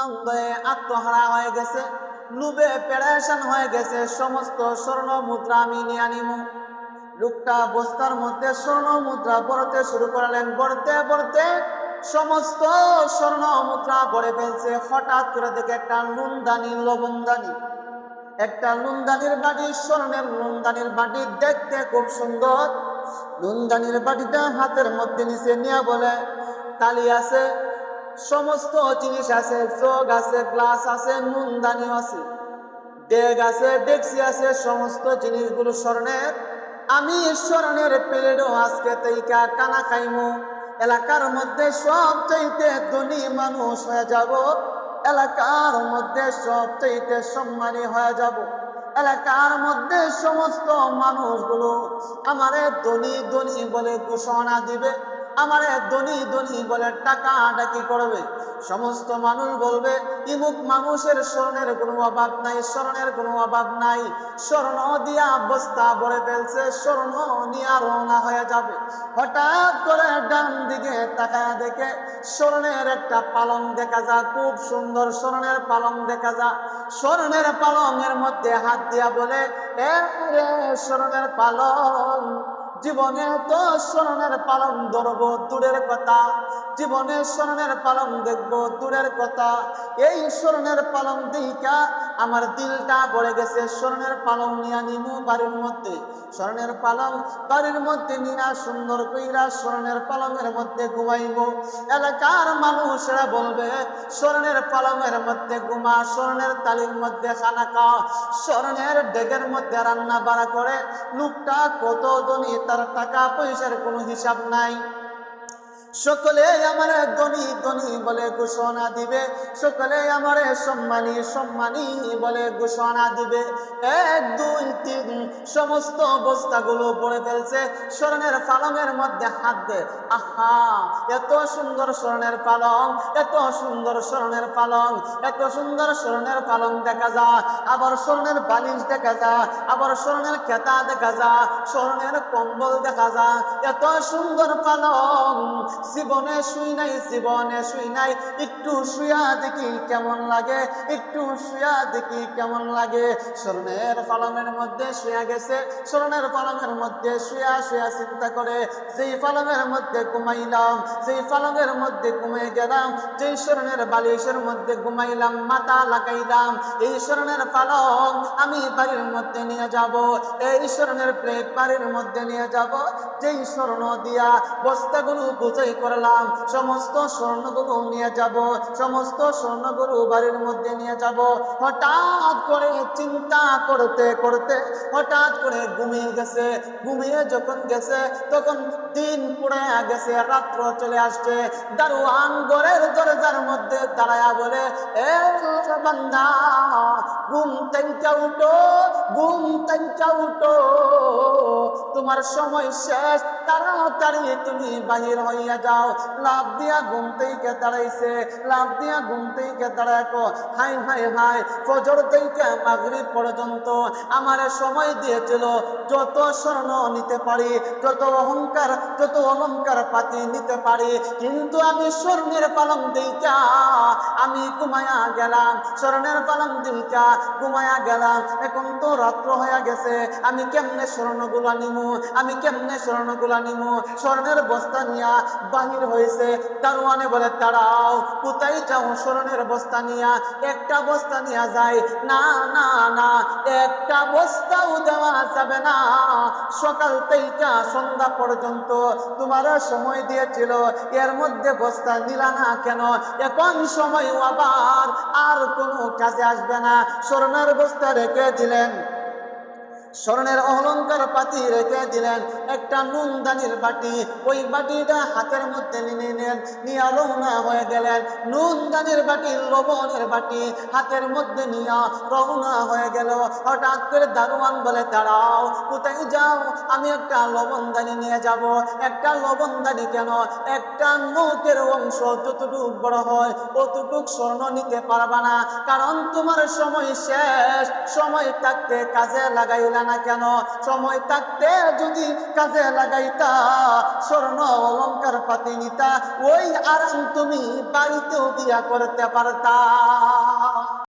আনন্দে আত্মহারা হয়ে গেছে, লুবে পেরেশান হয়ে গেছে, সমস্ত স্বর্ণ মুদ্রা আমি নিয়ে নিব। লোকটা বস্তার মধ্যে স্বর্ণ মুদ্রা ভরতে শুরু করলেন, ভরতে ভরতে সমস্ত স্বর্ণ মুদ্রা ভরে ফেলছে। হঠাৎ করে দেখে একটা নুনদানি, লবণদানি, একটা নুনদানির বাটি, স্বর্ণের নুনদানির বাটি, দেখতে খুব সুন্দর। নুনদানির বাটিটা হাতের মধ্যে নিচে নিয়ে বলে, তালি আছে, সমস্ত জিনিস আছে, জগ আছে, গ্লাস আছে, নুনদানি আছে, ডেগ আছে, ডেকসি আছে, সমস্ত জিনিসগুলো স্বর্ণের। আমি স্বর্ণের প্লেটও আজকে তেইকা কানা খাইমু। এলাকার মধ্যে সবচাইতে ধনী মানুষ হয়ে যাব, এলাকার মধ্যে সবচাইতে সম্মানী হয়ে যাব। এলাকার মধ্যে সমস্ত মানুষগুলো আমারে ধনী ধনী বলে ঘোষণা দিবে, আমারে ধনী ধনী বলে টাকা ডাকি করবে। সমস্ত মানুষ বলবে, ইমুক মানুষের স্বর্ণের কোনো অভাব নাই, স্বর্ণের কোনো অভাব নাই, স্বর্ণ দিয়া বস্তা ভরে ফেলছে, স্বর্ণ নিয়ে রওনা হয়ে যাবে। হঠাৎ করে ডান দিকে তাকায় দেখে স্বর্ণের একটা পালং দেখা যায়, খুব সুন্দর স্বর্ণের পালং দেখা যায়। স্বর্ণের পালংয়ের মধ্যে হাত দিয়া বলে, এ রে স্বর্ণের পালং, জীবনে তো স্বর্ণের পালং ধরবো দূরের কথা, জীবনে স্বর্ণের পালং দেখবো দূরের কথা। এই স্বর্ণের পালং দিকা আমার দিলটা ভরে গেছে, স্বর্ণের পালং নিয়ে নিমু বাড়ির মধ্যে। স্বর্ণের পালং বাড়ির মধ্যে নিয়া সুন্দর কইরা স্বর্ণের পালংয়ের মধ্যে ঘুমাইব। এলাকার মানুষরা বলবে, স্বর্ণের পালংয়ের মধ্যে ঘুমা, স্বর্ণের তালির মধ্যে খানা খাও, স্বর্ণের ডেগের মধ্যে রান্না বাড়া করে। লোকটা কত ধনী, তার টাকা পয়সার কোনো হিসাব নাই। সকলে আমারে ধনী ধনী বলে ঘোষণা দিবে, সকলে আমারে সম্মানী সম্মানী বলে ঘোষণা দিবে। এক দুই তিন সমস্ত বস্তাগুলো পড়ে ফেলছে, স্বর্ণের পালংয়ের মধ্যে হাত দে, আহা এত সুন্দর স্বর্ণের পালং, এত সুন্দর স্বর্ণের পালং, এত সুন্দর স্বর্ণের পালং দেখা যায়, আবার স্বর্ণের বালিশ দেখা যায়, আবার স্বর্ণের খেতা দেখা যায়, স্বর্ণের কম্বল দেখা যায়, এত সুন্দর পালং জীবনে শুই নাই, জীবনে শুই নাই, একটু শুয়া দেখি কেমন লাগে, একটু শুয়া দেখি কেমন লাগে। স্বর্ণের পালংয়ের মধ্যে শুয়া গেছে, স্বর্ণের পালংয়ের মধ্যে শুয়া শুয়া চিন্তা করে, যেই পালংয়ের মধ্যে ঘুমাইলাম, যেই পালংয়ের মধ্যে ঘুমিয়ে গেলাম, যেই স্বর্ণের বালিশের মধ্যে ঘুমাইলাম, মাথা লাগাইলাম, এই স্বর্ণের পালং আমি বাড়ির মধ্যে নিয়ে যাব, এই স্বর্ণের প্লেট বাড়ির মধ্যে নিয়ে যাব, যেই স্বর্ণ দিয়া বস্তাগুলো বোঝাই করলাম, সমস্ত স্বর্ণগুলো নিয়ে যাব, সমস্ত স্বর্ণগুলো বাড়ির মধ্যে নিয়ে যাব। হঠাৎ করে চিন্তা করতে করতে হঠাৎ করে ঘুমিয়ে গেছে। ঘুমিয়ে যখন গেছে তখন দিন পুড়ে গেছে, রাত্র চলে আসছে। দারোয়ান ঘরের দরজার মধ্যে দাঁড়ায়া বলে, এ বান্দা, ঘুম থেকে উঠো, ঘুম থেকে উঠো, তোমার সময় শেষ, তাড়াতাড়ি তুমি বাহির হইয়া যাও। লাভ দিয়া ঘুম থেকে দাঁড়াইছে, লাভ দিয়া ঘুম থেকে দাঁড়ায়, হাই হাই হাই, ফজর থেকে মাগরিব পর্যন্ত আমার সময় দিয়েছিল, যত স্বর্ণ নিতে পারি, যত অহংকার, যত অলংকার পাতি নিতে পারি, কিন্তু আমি স্বর্ণের পালং দিকা আমি ঘুমায়া গেলাম, স্বর্ণের পালং দিকা ঘুমায়া গেলাম। এখন তো রাত্র হয়ে গেছে, আমি কেমনে স্বর্ণগুলা নিমু, আমি কেমনে স্বর্ণগুলা নিমু। স্বর্ণের বস্তা নিয়া বাহির হয়েছে। দারোয়ানে বলে, দাঁড়াও, কোথায় যাও? স্বর্ণের বস্তা নিয়া একটা বস্তা নিয়ে যায়, না না না, একটা বস্তাও দেওয়া যাবে না, সকাল থেকে সন্ধ্যা পর্যন্ত তোমার সময় দিয়েছিল, এর মধ্যে বস্তা নিলা না কেন? এখন সময় আবার আর কোনো কাজে আসবে না। স্বর্ণের বস্তা রেখে দিলেন, স্বর্ণের অলংকার পাতি রেখে দিলেন, একটা নুনদানির বাটি, ওই বাটিটা হাতের মধ্যে নিয়ে নিলেন, নিয়ে রওনা হয়ে গেলেন। নুনদানির বাটি, লবণের বাটি হাতের মধ্যে নিয়ে রওনা হয়ে গেল। হঠাৎ করে দারোয়ান বলে, দাঁড়াও, কোথায় যাও? আমি একটা লবণদানি নিয়ে যাব। একটা লবণদানি কেন? একটা নৌকের অংশ যতটুক বড় হয় অতটুক স্বর্ণ নিতে পারবা না, কারণ তোমার সময় শেষ, সময় থাকতে কাজে লাগাইলা না কেন? সময় থাকতে যদি কাজে লাগাইতা, স্বর্ণ অলংকার পাতি নিতা, ওই আরাম তুমি বাড়িতেও দিয়া করতে পারতা।